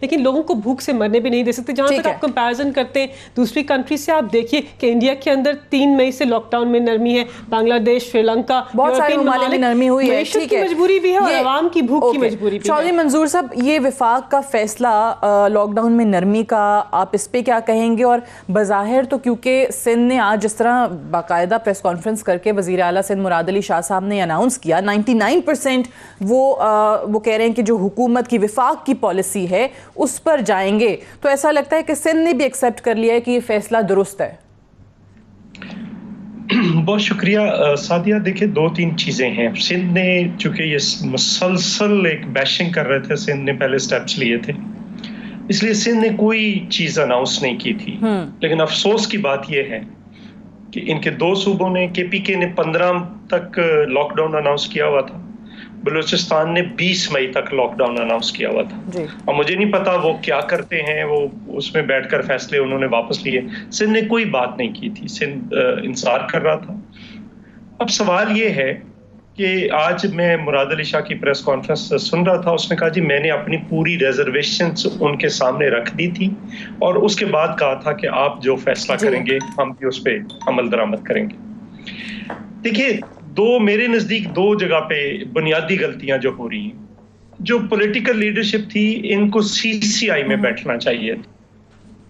لیکن لوگوں کو بھوک سے مرنے بھی نہیں دے سکتے. جہاں تک آپ کمپیرزن کرتے ہیں دوسری کنٹری سے, آپ دیکھیے کہ انڈیا کے اندر 3 مئی سے لاک ڈاؤن میں نرمی ہے, بنگلہ دیش, سری لنکا, بہت سارے ممالک میں نرمی ہوئی ہے. معیشت کی مجبوری بھی ہے اور عوام کی بھوک کی مجبوری بھی ہے. چودھری منظور صاحب, یہ وفاق کا فیصلہ لاک ڈاؤن میں نرمی کا, آپ اس پہ کیا کہیں گے؟ اور بظاہر تو کیونکہ سندھ نے آج جس طرح باقاعدہ پریس کانفرنس کر کے وزیر اعلیٰ سندھ مراد علی شاہ صاحب نے اناؤنس کیا, 99% وہ کہہ رہے ہیں کہ جو حکومت کی وفاق کی پالیسی ہے اس پر جائیں گے, تو ایسا لگتا ہے کہ سندھ نے بھی ایکسیپٹ کر لیا ہے کہ یہ فیصلہ درست ہے. بہت شکریہ سعدیہ. دیکھیں 2-3 چیزیں ہیں. سندھ نے چونکہ یہ مسلسل ایک بیشنگ کر رہے تھے, سندھ نے پہلے سٹیپس لیے تھے, اس لیے سندھ نے کوئی چیز اناؤنس نہیں کی تھی. لیکن افسوس کی بات یہ ہے کہ ان کے 2 صوبوں نے, کے پی کے نے 15 تک لاک ڈاؤن اناؤنس کیا ہوا تھا, بلوچستان نے 20 مئی تک لاک ڈاؤن اناؤنس کیا ہوا تھا. اور مجھے نہیں پتا وہ کیا کرتے ہیں, وہ اس میں بیٹھ کر فیصلے انہوں نے واپس لیے. سندھ نے کوئی بات نہیں کی تھی, سندھ انتظار کر رہا تھا. اب سوال یہ ہے کہ آج میں مراد علی شاہ کی پریس کانفرنس سن رہا تھا, اس نے کہا جی میں نے اپنی پوری ریزرویشنز ان کے سامنے رکھ دی تھی اور اس کے بعد کہا تھا کہ آپ جو فیصلہ کریں گے ہم بھی اس پہ عمل درآمد کریں گے. دیکھیے میرے نزدیک 2 جگہ پہ بنیادی غلطیاں جو ہو رہی ہیں. جو پولیٹیکل لیڈرشپ تھی, ان کو CCI میں بیٹھنا چاہیے,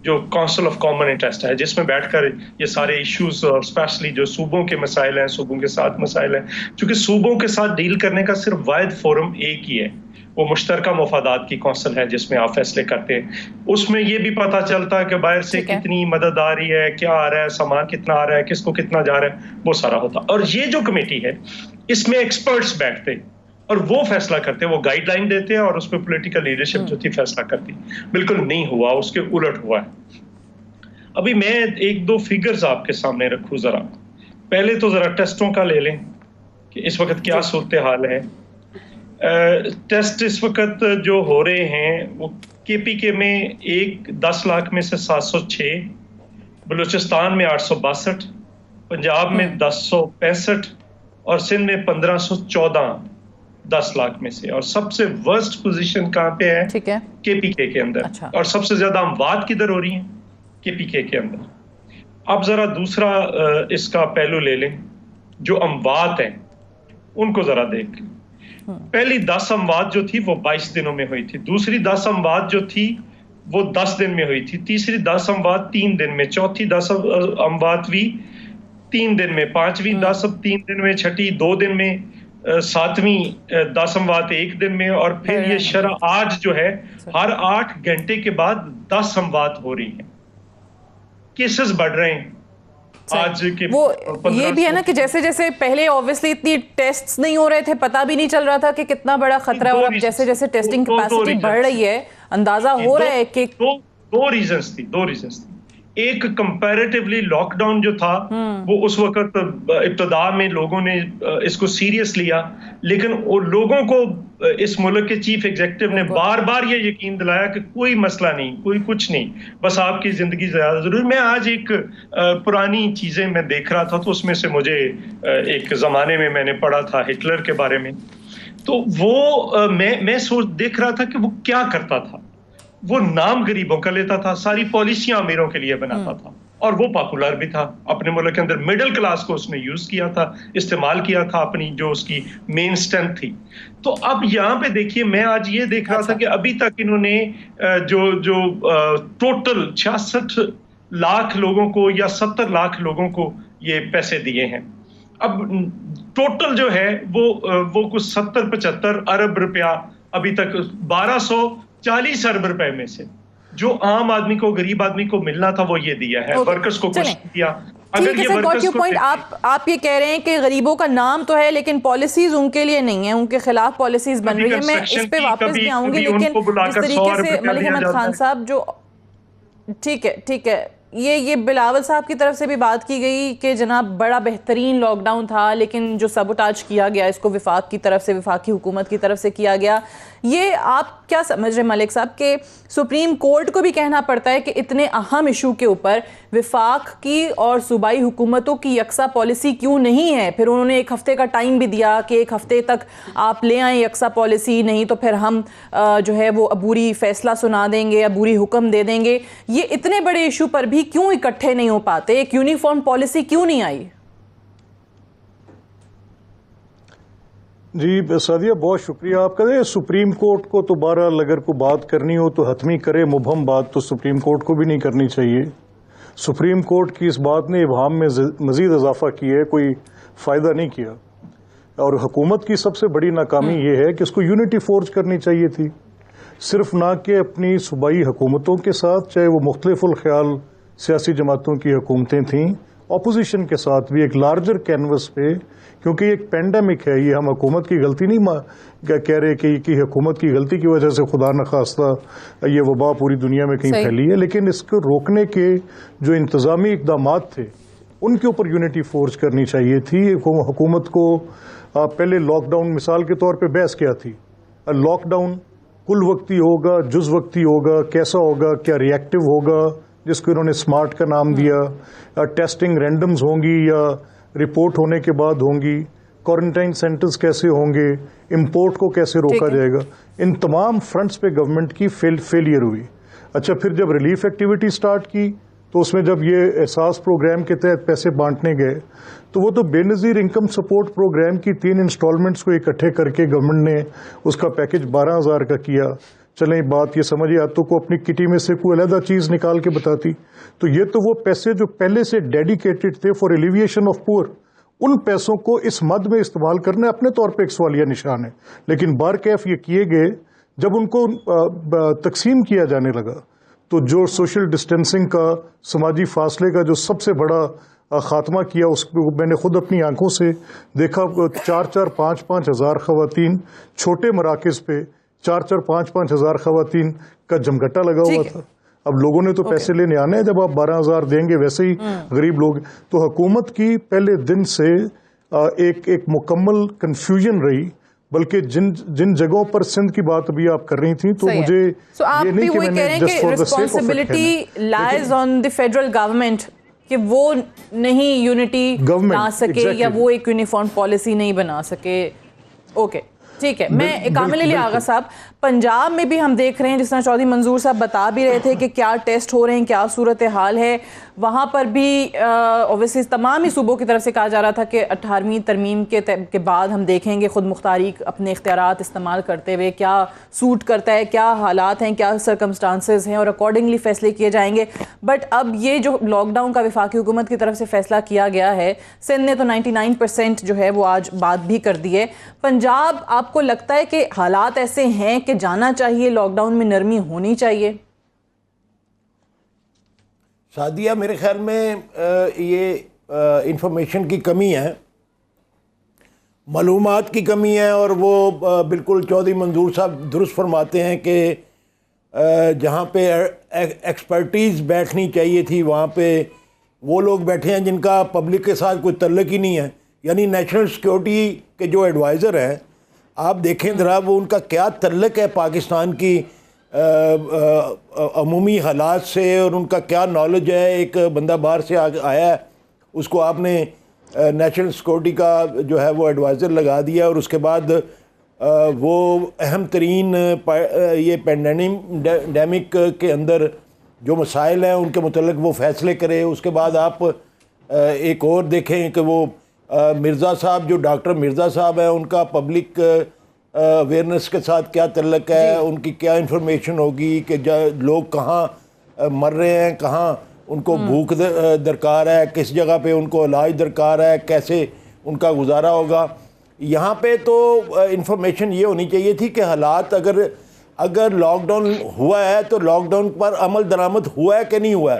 جو کونسل آف کامن انٹرسٹ ہے, جس میں بیٹھ کر یہ سارے ایشوز اور اسپیشلی جو صوبوں کے مسائل ہیں, صوبوں کے ساتھ مسائل ہیں, چونکہ صوبوں کے ساتھ ڈیل کرنے کا صرف واحد فورم ایک ہی ہے, وہ مشترکہ مفادات کی کونسل ہے جس میں آپ فیصلے کرتے ہیں. اس میں یہ بھی پتہ چلتا ہے کہ باہر سے کتنی مدد آ رہی ہے, کیا آ رہا ہے, سامان کتنا آ رہا ہے, کس کو کتنا جا رہا ہے, وہ سارا ہوتا. اور یہ جو کمیٹی ہے اس میں ایکسپرٹس بیٹھتے اور وہ فیصلہ کرتے, وہ گائیڈ لائن دیتے ہیں اور اس پہ پولیٹیکل لیڈرشپ جو تھی فیصلہ کرتی. بالکل نہیں ہوا, اس کے الٹ ہوا ہے. ابھی میں 1-2 فگرز آپ کے سامنے رکھوں ذرا. پہلے تو ذرا ٹیسٹوں کا لے لیں کہ اس وقت کیا صورتحال ہے. ٹیسٹ اس وقت جو ہو رہے ہیں وہ کے پی کے میں 10 لاکھ میں سے 706, بلوچستان میں 862, پنجاب میں 1065 اور سندھ میں 1514 10 لاکھ میں سے. اور سب سے ورسٹ پوزیشن کہاں پہ ہے؟ کے پی کے اندر. اور سب سے زیادہ اموات کدھر ہو رہی ہیں؟ کے پی کے اندر. اب ذرا دوسرا اس کا پہلو لے لیں, جو اموات ہیں ان کو ذرا دیکھ لیں. پہلی 10 اموات جو تھی وہ 22 دنوں میں ہوئی تھی, دوسری 10 اموات جو تھی وہ 10 دن میں ہوئی تھی, تیسری 10 اموات 3 دن میں, چوتھی 10 اموات بھی 3 دن میں, پانچویں 10 3 دن میں, چھٹی 2 دن میں, 7ویں 10 اموات 1 دن میں, اور پھر یہ شرح آج جو ہے ہر 8 گھنٹے کے بعد 10 اموات ہو رہی ہیں. کیسز بڑھ رہے ہیں. وہ یہ بھی ہے نا کہ جیسے جیسے پہلے اوبویسلی اتنی ٹیسٹس نہیں ہو رہے تھے, پتہ بھی نہیں چل رہا تھا کہ کتنا بڑا خطرہ ہے, اور اب جیسے جیسے ٹیسٹنگ کیپیسٹی بڑھ رہی ہے اندازہ ہو رہا ہے کہ 2 ریزنز تھی. ایک کمپیریٹیولی لاک ڈاؤن جو تھا وہ اس وقت ابتدا میں لوگوں نے اس کو سیریس لیا, لیکن لوگوں کو اس ملک کے چیف ایگزیکٹو نے بار بار یہ یقین دلایا کہ کوئی مسئلہ نہیں, کوئی کچھ نہیں, بس آپ کی زندگی زیادہ ضروری. میں آج ایک پرانی چیزیں میں دیکھ رہا تھا, تو اس میں سے مجھے ایک زمانے میں نے پڑھا تھا ہٹلر کے بارے میں, تو وہ میں دیکھ رہا تھا کہ وہ کیا کرتا تھا. وہ نام غریبوں کا لیتا تھا, ساری پالیسیاں امیروں کے لیے بناتا تھا, اور وہ پاپولر بھی تھا اپنے ملک کے اندر. مڈل کلاس کو اس نے یوز کیا تھا, استعمال کیا تھا, اپنی جو اس کی مین اسٹرینتھ تھی. تو اب یہاں پہ دیکھیے, میں آج یہ دیکھ رہا تھا کہ ابھی تک انہوں نے جو ٹوٹل 66 لاکھ لوگوں کو یا 70 لاکھ لوگوں کو یہ پیسے دیے ہیں. اب ٹوٹل جو ہے وہ کچھ 70-75 ارب روپیہ ابھی تک 1240 ارب روپے میں سے جو عام آدمی کو, غریب آدمی کو ملنا تھا وہ یہ دیا ہے. ورکرز کو کچھ دیا. اگر یہ ورکرز کو آپ یہ کہہ رہے ہیں کہ غریبوں کا نام تو ہے لیکن پالیسیز ان کے لیے نہیں ہیں, ان کے خلاف پالیسیز بن رہی ہیں. میں اس پہ واپس بھی آؤں گی, لیکن جس طریقے سے ملک احمد خان صاحب جو ٹھیک ہے یہ بلاول صاحب کی طرف سے بھی بات کی گئی کہ جناب بڑا بہترین لاک ڈاؤن تھا لیکن جو سبوٹاج کیا گیا اس کو وفاق کی طرف سے، وفاقی حکومت کی طرف سے کیا گیا. یہ آپ کیا سمجھ رہے ملک صاحب کہ سپریم کورٹ کو بھی کہنا پڑتا ہے کہ اتنے اہم ایشو کے اوپر وفاق کی اور صوبائی حکومتوں کی یکساں پالیسی کیوں نہیں ہے؟ پھر انہوں نے 1 ہفتے کا ٹائم بھی دیا کہ 1 ہفتے تک آپ لے آئیں یکساں پالیسی، نہیں تو پھر ہم جو ہے وہ عبوری فیصلہ سنا دیں گے، عبوری حکم دے دیں گے. یہ اتنے بڑے ایشو پر بھی کیوں اکٹھے نہیں ہو پاتے؟ ایک یونیفارم پالیسی کیوں نہیں آئی؟ جی سعدیہ بہت شکریہ آپ کا. سپریم کورٹ کو تو بہرحال اگر کوئی بات کرنی ہو تو حتمی کرے، مبہم بات تو سپریم کورٹ کو بھی نہیں کرنی چاہیے. سپریم کورٹ کی اس بات نے ابہام میں مزید اضافہ کیا ہے، کوئی فائدہ نہیں کیا. اور حکومت کی سب سے بڑی ناکامی یہ ہے کہ اس کو یونٹی فورج کرنی چاہیے تھی، صرف نہ کہ اپنی صوبائی حکومتوں کے ساتھ، چاہے وہ مختلف الخیال سیاسی جماعتوں کی حکومتیں تھیں، اپوزیشن کے ساتھ بھی ایک لارجر کینوس پہ، کیونکہ یہ ایک پینڈیمک ہے. یہ ہم حکومت کی غلطی نہیں کہہ رہے کہ حکومت کی غلطی کی وجہ سے خدا نخواستہ یہ وبا پوری دنیا میں کہیں پھیلی ہے، لیکن اس کو روکنے کے جو انتظامی اقدامات تھے ان کے اوپر یونٹی فورج کرنی چاہیے تھی. حکومت کو پہلے لاک ڈاؤن مثال کے طور پہ بحث کیا تھی، لاک ڈاؤن کل وقتی ہوگا، جز وقتی ہوگا، کیسا ہوگا، کیا ری ایکٹیو ہوگا جس کو انہوں نے سمارٹ کا نام دیا، ٹیسٹنگ رینڈمز ہوں گی یا رپورٹ ہونے کے بعد ہوں گی، کوارنٹائن سینٹرز کیسے ہوں گے، امپورٹ کو کیسے روکا جائے گا. ان تمام فرنٹس پہ گورنمنٹ کی فیلئر ہوئی. اچھا پھر جب ریلیف ایکٹیویٹی سٹارٹ کی تو اس میں جب یہ احساس پروگرام کے تحت پیسے بانٹنے گئے تو وہ تو بے نظیر انکم سپورٹ پروگرام کی 3 انسٹالمنٹس کو اکٹھے کر کے گورنمنٹ نے اس کا پیکج 12,000 کا کیا. چلیں بات یہ سمجھیے، آپ تو کو اپنی کٹی میں سے کوئی علیحدہ چیز نکال کے بتاتی. تو یہ تو وہ پیسے جو پہلے سے ڈیڈیکیٹڈ تھے فار ایلیویشن آف پور، ان پیسوں کو اس مد میں استعمال کرنا اپنے طور پہ ایک سوالیہ نشان ہے. لیکن بارکیف یہ کیے گئے جب ان کو تقسیم کیا جانے لگا تو جو سوشل ڈسٹینسنگ کا، سماجی فاصلے کا جو سب سے بڑا خاتمہ کیا، اس کو میں نے خود اپنی آنکھوں سے دیکھا. 4-4 5-5 ہزار خواتین، چھوٹے مراکز پہ 4-4 5-5 ہزار خواتین کا جمگٹا لگا ہوا تھا. اب لوگوں نے تو پیسے لینے آنے ہیں، جب آپ 12,000 دیں گے ویسے ہی غریب لوگ. تو حکومت کی پہلے دن سے ایک مکمل کنفیوژن رہی. بلکہ جن جگہوں پر سندھ کی بات ابھی آپ کر رہی تھیں تو مجھے یہ نہیں کہ میں نے just for the sake of it lies on the federal government کہ وہ نہیں یونٹی لا سکے یا وہ ایک یونیفارم پالیسی نہیں بنا سکے. اوکے ٹھیک ہے. میں کامل علی آغا صاحب، پنجاب میں بھی ہم دیکھ رہے ہیں جس طرح چودھری منظور صاحب بتا بھی رہے تھے کہ کیا ٹیسٹ ہو رہے ہیں، کیا صورتحال ہے وہاں پر بھی. اوبیسلی تمام ہی صوبوں کی طرف سے کہا جا رہا تھا کہ 18ویں ترمیم کے بعد ہم دیکھیں گے خود مختاری اپنے اختیارات استعمال کرتے ہوئے کیا سوٹ کرتا ہے، کیا حالات ہیں، کیا سرکمسٹانسز ہیں اور اکارڈنگلی فیصلے کیے جائیں گے. بٹ اب یہ جو لاک ڈاؤن کا وفاقی حکومت کی طرف سے فیصلہ کیا گیا ہے، سندھ نے تو 99% جو ہے وہ آج بات بھی کر دی ہے. پنجاب آپ کو لگتا ہے کہ حالات ایسے ہیں کہ جانا چاہیے، لاک ڈاؤن میں نرمی ہونی چاہیے؟ سعدیہ میرے خیال میں یہ انفارمیشن کی کمی ہے، معلومات کی کمی ہے. اور وہ بالکل چودھری منظور صاحب درست فرماتے ہیں کہ جہاں پہ ایکسپرٹیز بیٹھنی چاہیے تھی وہاں پہ وہ لوگ بیٹھے ہیں جن کا پبلک کے ساتھ کوئی تعلق ہی نہیں ہے. یعنی نیشنل سیکیورٹی کے جو ایڈوائزر ہیں، آپ دیکھیں ذرا وہ ان کا کیا تعلق ہے پاکستان کی عمومی حالات سے، اور ان کا کیا نالج ہے. ایک بندہ باہر سے آیا ہے، اس کو آپ نے نیشنل سیکورٹی کا جو ہے وہ ایڈوائزر لگا دیا، اور اس کے بعد وہ اہم ترین یہ پینڈیمک کے اندر جو مسائل ہیں ان کے متعلق وہ فیصلے کرے. اس کے بعد آپ ایک اور دیکھیں کہ وہ مرزا صاحب، جو ڈاکٹر مرزا صاحب ہیں، ان کا پبلک اویئرنیس کے ساتھ کیا تعلق ہے، ان کی کیا انفارمیشن ہوگی کہ لوگ کہاں مر رہے ہیں، کہاں ان کو بھوک درکار ہے، کس جگہ پہ ان کو علاج درکار ہے، کیسے ان کا گزارا ہوگا. یہاں پہ تو انفارمیشن یہ ہونی چاہیے تھی کہ حالات اگر لاک ڈاؤن ہوا ہے تو لاک ڈاؤن پر عمل درآمد ہوا ہے کہ نہیں ہوا ہے.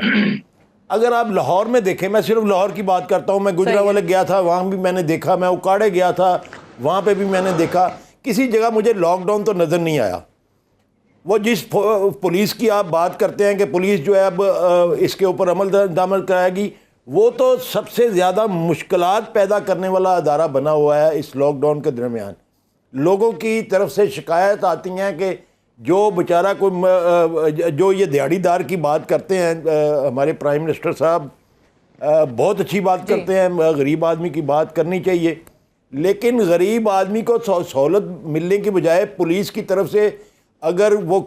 اگر آپ لاہور میں دیکھیں، میں صرف لاہور کی بات کرتا ہوں، میں گجرانوالے گیا تھا، وہاں بھی میں نے دیکھا، میں اکاڑے گیا تھا، وہاں پہ بھی میں نے دیکھا، کسی جگہ مجھے لاک ڈاؤن تو نظر نہیں آیا. وہ جس پولیس کی آپ بات کرتے ہیں کہ پولیس جو ہے اب اس کے اوپر عمل درآمد کرائے گی، وہ تو سب سے زیادہ مشکلات پیدا کرنے والا ادارہ بنا ہوا ہے اس لاک ڈاؤن کے درمیان. لوگوں کی طرف سے شکایت آتی ہیں کہ جو بیچارہ کوئی جو یہ دیہڑی دار کی بات کرتے ہیں ہمارے پرائم منسٹر صاحب بہت اچھی بات کرتے ہیں، غریب آدمی کی بات کرنی چاہیے، لیکن غریب آدمی کو سہولت ملنے کی بجائے پولیس کی طرف سے اگر وہ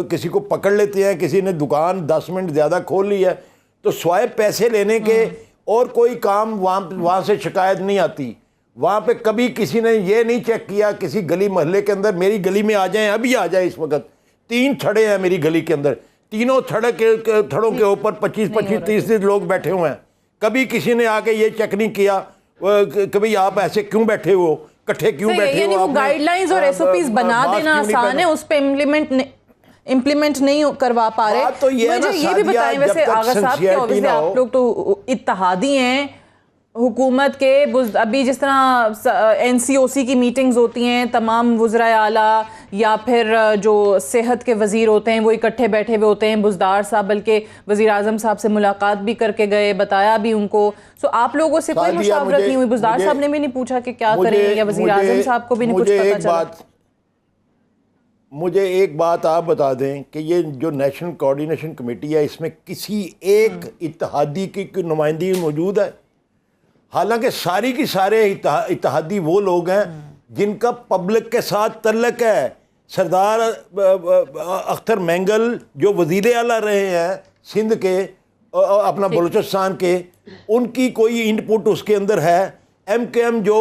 کسی کو پکڑ لیتے ہیں، کسی نے دکان 10 منٹ زیادہ کھول لی ہے تو سوائے پیسے لینے کے اور کوئی کام وہاں سے شکایت نہیں آتی. وہاں پہ کبھی کسی نے یہ نہیں چیک کیا کسی گلی محلے کے اندر میری گلی میں آ جائیں، ابھی آ جائیں، اس وقت 3 تھڑے ہیں میری گلی کے اندر، تینوں تھڑوں کے اوپر 25-30 لوگ بیٹھے ہوئے ہیں. کبھی کسی نے آ کے یہ چیک نہیں کیا کبھی آپ ایسے کیوں بیٹھے ہو، کٹھے کیوں بیٹھے یعنی ہو. وہ گائیڈ لائنز اور ایس او پیز بنا دینا آسان ہے، اس پہ امپلیمنٹ نہیں کروا پا رہے. مجھے یہ بھی بتائیں، ویسے آغا صاحب کہ obviously آپ لوگ تو اتحادی ہیں حکومت کے، ابھی جس طرح این سی او سی کی میٹنگز ہوتی ہیں، تمام وزرائے اعلیٰ یا پھر جو صحت کے وزیر ہوتے ہیں وہ اکٹھے بیٹھے ہوئے ہوتے ہیں، بزدار صاحب بلکہ وزیر اعظم صاحب سے ملاقات بھی کر کے گئے، بتایا بھی ان کو. سو آپ لوگوں سے کوئی مشاورت نہیں ہوئی؟ بزدار صاحب نے بھی نہیں پوچھا کہ کیا کریں، یا وزیر اعظم صاحب کو بھی نہیں کچھ پتا چلا؟ مجھے ایک بات آپ بتا دیں کہ یہ جو نیشنل کوارڈینیشن کمیٹی ہے اس میں کسی ایک اتحادی کی نمائندگی موجود ہے؟ حالانکہ ساری کی سارے اتحادی وہ لوگ ہیں جن کا پبلک کے ساتھ تعلق ہے. سردار اختر مینگل جو وزیر اعلیٰ رہے ہیں سندھ کے، اپنا بلوچستان کے، ان کی کوئی ان پٹ اس کے اندر ہے. ایم کے ایم جو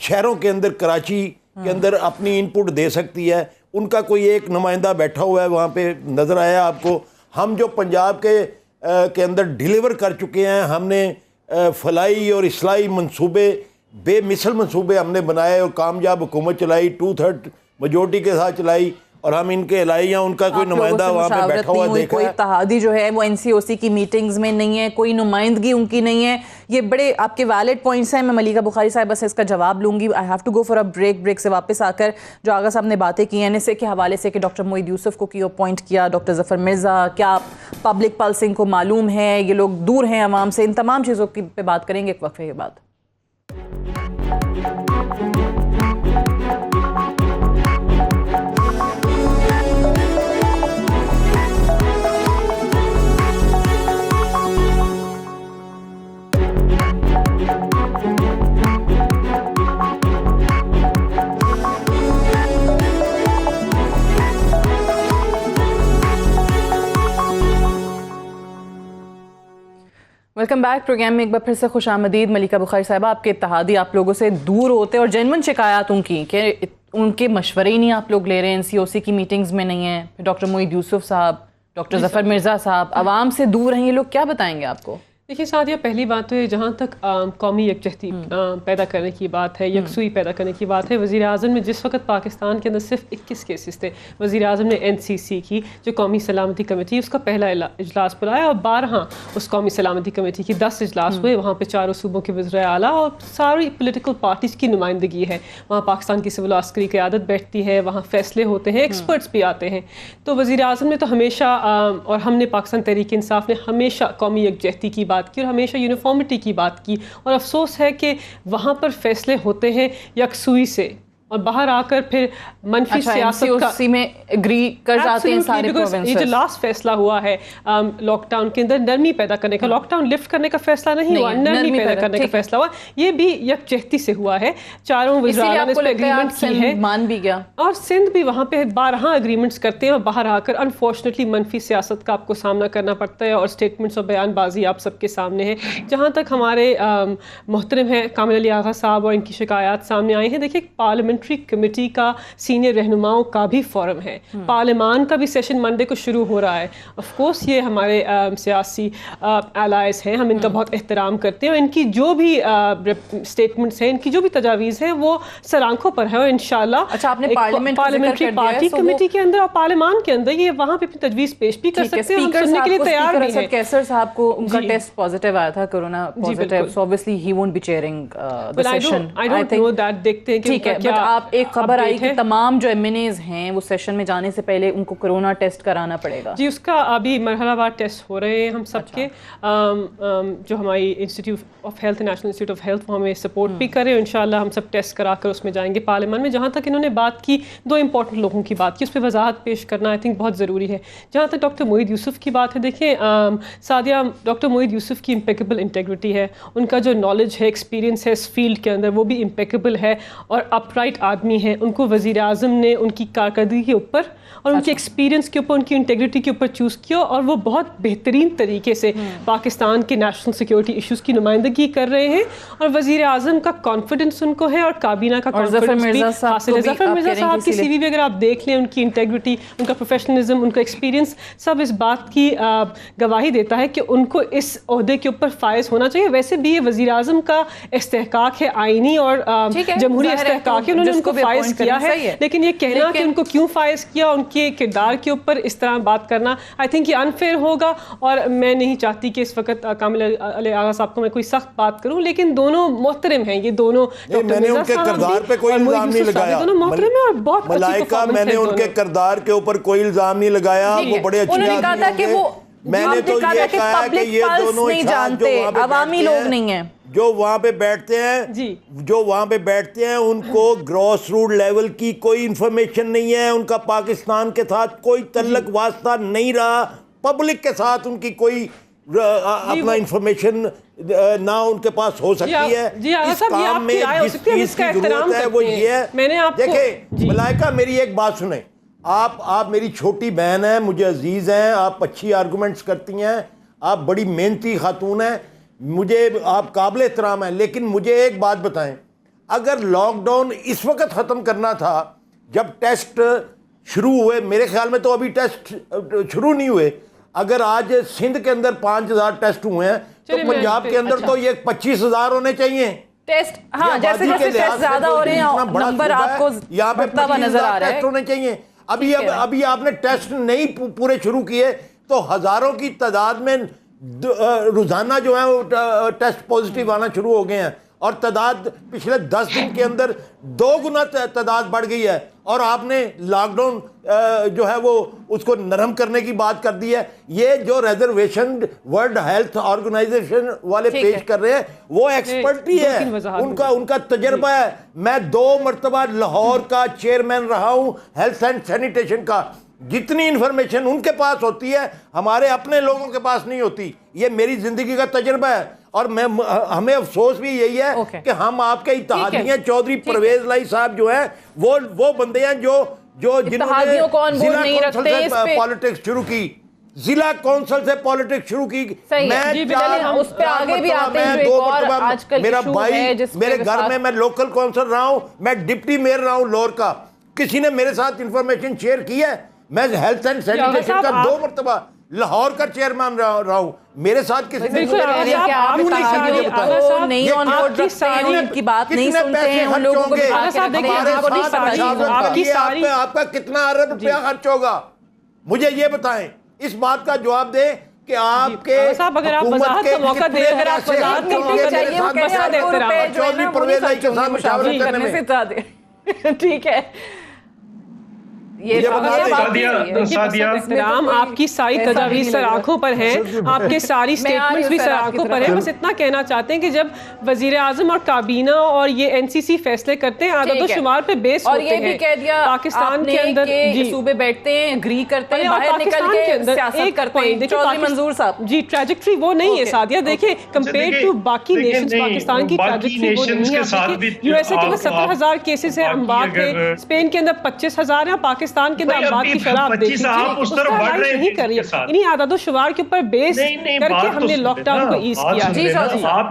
شہروں کے اندر کراچی کے اندر اپنی ان پٹ دے سکتی ہے، ان کا کوئی ایک نمائندہ بیٹھا ہوا ہے وہاں پہ، نظر آیا آپ کو. ہم جو پنجاب کے اندر ڈیلیور کر چکے ہیں، ہم نے فلاحی اور اصلاحی منصوبے، بے مثل منصوبے ہم نے بنائے اور کامیاب حکومت چلائی، 2/3 میجورٹی کے ساتھ چلائی، اور ہم ان کے الائیاں ان کا کوئی نمائندہ وہاں پہ بیٹھا ہوا دیکھا ہے. کوئی اتحادی جو ہے وہ این سی او سی کی میٹنگز میں نہیں ہے، کوئی نمائندگی ان کی نہیں ہے. یہ بڑے آپ کے ویلڈ پوائنٹس ہیں. میں ملیکہ بخاری صاحبہ سے اس کا جواب لوں گی. I have to go for a break سے واپس آ کر جو آغا صاحب نے باتیں کی ہیں این ایس اے کے حوالے سے کہ ڈاکٹر معید یوسف کو کیوں اپوائنٹ کیا، ڈاکٹر ظفر مرزا، کیا پبلک پلسنگ کو معلوم ہے، یہ لوگ دور ہیں عوام سے، ان تمام چیزوں پہ بات کریں گے ایک وقفے کے بعد. Welcome back. پروگرام میں ایک بار پھر سے خوش آمدید. ملیکہ بخاری صاحبہ، آپ کے اتحادی آپ لوگوں سے دور ہوتے اور جینوئن شکایات ان کی کہ ان کے مشورے ہی نہیں آپ لوگ لے رہے ہیں، این سی او سی کی میٹنگز میں نہیں ہیں. ڈاکٹر معید یوسف صاحب، ڈاکٹر ظفر مرزا صاحب عوام سے دور ہیں، یہ لوگ کیا بتائیں گے آپ کو؟ دیکھیے سعدیہ، پہلی بات تو ہے جہاں تک قومی یکجہتی پیدا کرنے کی بات ہے، یکسوئی پیدا کرنے کی بات ہے، وزیر اعظم نے جس وقت پاکستان کے اندر صرف 21 کیسز تھے، وزیر اعظم نے این سی سی کی جو قومی سلامتی کمیٹی اس کا پہلا اجلاس بلایا، اور 12 اس قومی سلامتی کمیٹی کی 10 اجلاس ہوئے. وہاں پہ 4 صوبوں کے وزرائے اعلیٰ اور ساری پولیٹیکل پارٹیز کی نمائندگی ہے. وہاں پاکستان کی سول عسکری قیادت بیٹھتی ہے، وہاں فیصلے ہوتے ہیں، ایکسپرٹس بھی آتے ہیں. تو وزیر اعظم نے تو ہمیشہ اور ہم نے پاکستان تحریک انصاف نے ہمیشہ قومی یکجہتی کی بات کی اور ہمیشہ یونیفارمٹی کی بات کی. اور افسوس ہے کہ وہاں پر فیصلے ہوتے ہیں یکسوئی سے، اور باہر آ کر پھر منفی سیاست کا میں اگری کر جاتے ہیں سارے پروونسز. یہ جو لاسٹ فیصلہ ہوا ہے لاک ڈاؤن کے اندر نرمی پیدا کرنے کا، لاک ڈاؤن لفٹ کرنے کا فیصلہ نہیں ہوا، نرمی پیدا کرنے کا فیصلہ ہوا. یہ بھی یکجہتی سے ہوا ہے. 4 وزراء نے اس پہ اگریمنٹ کی ہے، مان بھی گیا، اور سندھ بھی وہاں پہ 12 اگریمنٹس کرتے ہیں، اور باہر آ کر انفارچونیٹلی منفی سیاست کا آپ کو سامنا کرنا پڑتا ہے، اور اسٹیٹمنٹس اور بیان بازی آپ سب کے سامنے ہے. جہاں تک ہمارے محترم ہیں کامل علی آغا صاحب اور ان کی شکایات سامنے آئی ہیں، دیکھیے پارلیمنٹری کمیٹی کا سینئر رہنماؤں کا بھی فورم ہے، پارلیمان کا بھی سیشن منڈے کو شروع ہو رہا ہے. آف کورس یہ ہمارے سیاسی الائز ہیں، ہم ان کا بہت احترام کرتے ہیں، اور ان کی جو بھی اسٹیٹمنٹس ہیں، ان کی جو بھی تجاویز ہیں وہ سر آنکھوں پر ہے، اور انشاءاللہ پارلیمنٹری پارٹی کمیٹی کے اندر اور پارلیمان کے اندر یہ وہاں پہ اپنی تجویز پیش بھی کر سکتے ہیں. ہم سننے کے لیے تیار بھی ہیں. کیسر صاحب کو ان کا ٹیسٹ پازیٹیو آیا تھا، corona positive, so obviously he won't be chairing the session. I don't know that. دیکھتے ہیں کہ آپ ایک خبر آئی کہ تمام جو MNAs ہیں وہ سیشن میں جانے سے پہلے ان کو کورونا ٹیسٹ کرانا پڑے گا. جی اس کا ابھی مرحلہ وار ٹیسٹ ہو رہے ہیں ہم سب کے. جو ہماری institute of health national institute of health وہ ہمیں سپورٹ بھی کرے. انشاءاللہ ہم سب ٹیسٹ کرا کر اس میں جائیں گے پارلیمان میں. جہاں تک انہوں نے بات کی 2 امپورٹنٹ لوگوں کی بات کی اس پہ وضاحت پیش کرنا آئی تھنک بہت ضروری ہے. جہاں تک ڈاکٹر معید یوسف کی بات ہے, دیکھیں سعدیہ, ڈاکٹر معید یوسف کی امپیکیبل انٹیگریٹی ہے, ان کا جو نالج ہے ایکسپیرینس ہے اس فیلڈ کے اندر وہ بھی امپیکیبل ہے اور اپ رائٹ آدمی ہے. ان کو وزیر اعظم نے ان کی کارکردگی کے اوپر اور ان کے ایکسپیرینس کے اوپر ان کی انٹیگریٹی کے اوپر چوز کیا اور وہ بہت بہترین طریقے سے پاکستان کے نیشنل سیکیورٹی ایشوز کی نمائندگی کر رہے ہیں اور وزیر اعظم کا کانفیڈنس ان کو ہے اور کابینہ کا کانفیڈنس بھی حاصل ہے. ظفر مرزا صاحب کی سی وی بھی اگر آپ دیکھ لیں, ان کی انٹیگریٹی, ان کا پروفیشنلزم, ان کا ایکسپیرینس سب اس بات کی گواہی دیتا ہے کہ ان کو اس عہدے کے اوپر فائز ہونا چاہیے. ویسے بھی یہ وزیر اعظم کا استحقاق ہے, آئینی اور جمہوری استحقاق ہے, انہوں نے ان کو فائز کیا ہے. لیکن یہ کہنا کہ ان کو کیوں فائز کیا, ان کے کردار کے اوپر اس طرح بات کرنا آئی تھنک یہ انفیئر ہوگا. اور میں نہیں چاہتی کہ اس وقت کامل علی آغا صاحب کو میں کوئی سخت بات کروں, لیکن دونوں محترم ہیں. یہ دونوں میں نے ان کے کردار پہ کوئی الزام نہیں لگایا. دونوں محترم ہیں اور بہت ملائکہ, میں نے ان کے کردار کے اوپر کوئی الزام نہیں لگایا. وہ بڑے اچھے آدمی ہوں گے. میں نے تو یہ کہا کہ یہ دونوں عوامی لوگ نہیں ہیں جو وہاں پہ بیٹھتے ہیں, جو وہاں پہ بیٹھتے ہیں ان کو گراس روٹ لیول کی کوئی انفارمیشن نہیں ہے. ان کا پاکستان کے ساتھ کوئی تعلق واسطہ نہیں رہا, پبلک کے ساتھ ان کی کوئی اپنا انفارمیشن نہ ان کے پاس ہو سکتی ہے. اس کام میں جس چیز کی ضرورت ہے وہ یہ ہے. دیکھیں ملائکہ, میری ایک بات سنیں, آپ میری چھوٹی بہن ہیں, مجھے عزیز ہیں, آپ اچھی آرگومنٹس کرتی ہیں, آپ بڑی محنتی خاتون ہیں, مجھے آپ قابل احترام ہیں. لیکن مجھے ایک بات بتائیں, اگر لاک ڈاؤن اس وقت ختم کرنا تھا جب ٹیسٹ شروع ہوئے, میرے خیال میں تو ابھی ٹیسٹ شروع نہیں ہوئے. اگر آج سندھ کے اندر 5000 ٹیسٹ ہوئے ہیں تو پنجاب کے اندر تو یہ 25000 ہونے چاہیے ٹیسٹ. ہاں جیسے جیسے ٹیسٹ زیادہ ہو رہے ہیں نمبر آپ کو یہاں پہ بڑھتا ہوا نظر آ رہا ہے. ٹیسٹ ہونے چاہیے. ابھی آپ نے ٹیسٹ نہیں پورے شروع کیے تو ہزاروں کی تعداد میں روزانہ جو ہے وہ ٹیسٹ پازیٹیو آنا شروع ہو گئے ہیں اور تعداد پچھلے 10 دن کے اندر 2 گنا تعداد بڑھ گئی ہے. اور آپ نے لاک ڈاؤن جو ہے وہ اس کو نرم کرنے کی بات کر دی ہے. یہ جو ریزرویشن ورلڈ ہیلتھ آرگنائزیشن والے پیش کر رہے ہیں وہ ایکسپرٹ ہی ہے, ان کا تجربہ ہے. میں 2 مرتبہ لاہور کا چیئرمین رہا ہوں ہیلتھ اینڈ سینیٹیشن کا. جتنی انفارمیشن ان کے پاس ہوتی ہے ہمارے اپنے لوگوں کے پاس نہیں ہوتی. یہ میری زندگی کا تجربہ ہے. اور ہمیں افسوس بھی یہی ہے کہ ہم آپ کے اتحادی ہیں. چودھری پرویز لائی صاحب جو ہیں وہ بندے ہیں جو جنہوں نے ضلع کونسل سے پالیٹکس شروع کی, ضلع کونسل سے پالیٹکس شروع کی. میرا بھائی میرے گھر میں, میں لوکل کونسل رہا ہوں, میں ڈپٹی میئر رہا ہوں لاہور کا. کسی نے میرے ساتھ انفارمیشن شیئر کی ہے؟ میں ہیلتھ اینڈ سینیٹیشن کا 2 مرتبہ لاہور کا چیئرمین رہا ہوں. میرے ساتھ کسی نے آپ کا کتنا ارب روپیہ خرچ ہوگا مجھے یہ بتائیں. اس بات کا جواب دیں کہ آپ کے حکومت کے چودھری پرویز لائی کے ساتھ مشاورت کرنے میں. ٹھیک ہے, آپ کی ساری تجاویز سر آنکھوں پر ہیں, آپ کے ساری سٹیٹمنٹس بھی سر آنکھوں پر ہیں. بس اتنا کہنا چاہتے ہیں کہ جب وزیر اعظم اور کابینہ اور یہ NCC فیصلے کرتے ہیں عدد و شمار پہ بیس ہوتے ہیں. اور یہ بھی کہہ دیا پاکستان کے اندر صوبے بیٹھتے ہیں, اگری کرتے ہیں, باہر نکل کے سیاست کرتے ہیں. چودھری منظور صاحب جی ٹریجیکٹری وہ نہیں ہے سعدیہ. دیکھیں کمپیئر ٹو باقی نیشنز پاکستان کی ٹریجیکٹری وہ نہیں ہے. USA کے اندر 70,000 کیسز ہیں اموات کے, اسپین کے اندر 25,000 ہیں, پاکستان کے اندر اموات کی شرح آپ دیکھ لیجیے نہیں کر رہی ہے. انہیں اعداد و شمار کے اوپر بیس کر کے ہم نے لاک ڈاؤن کو ایز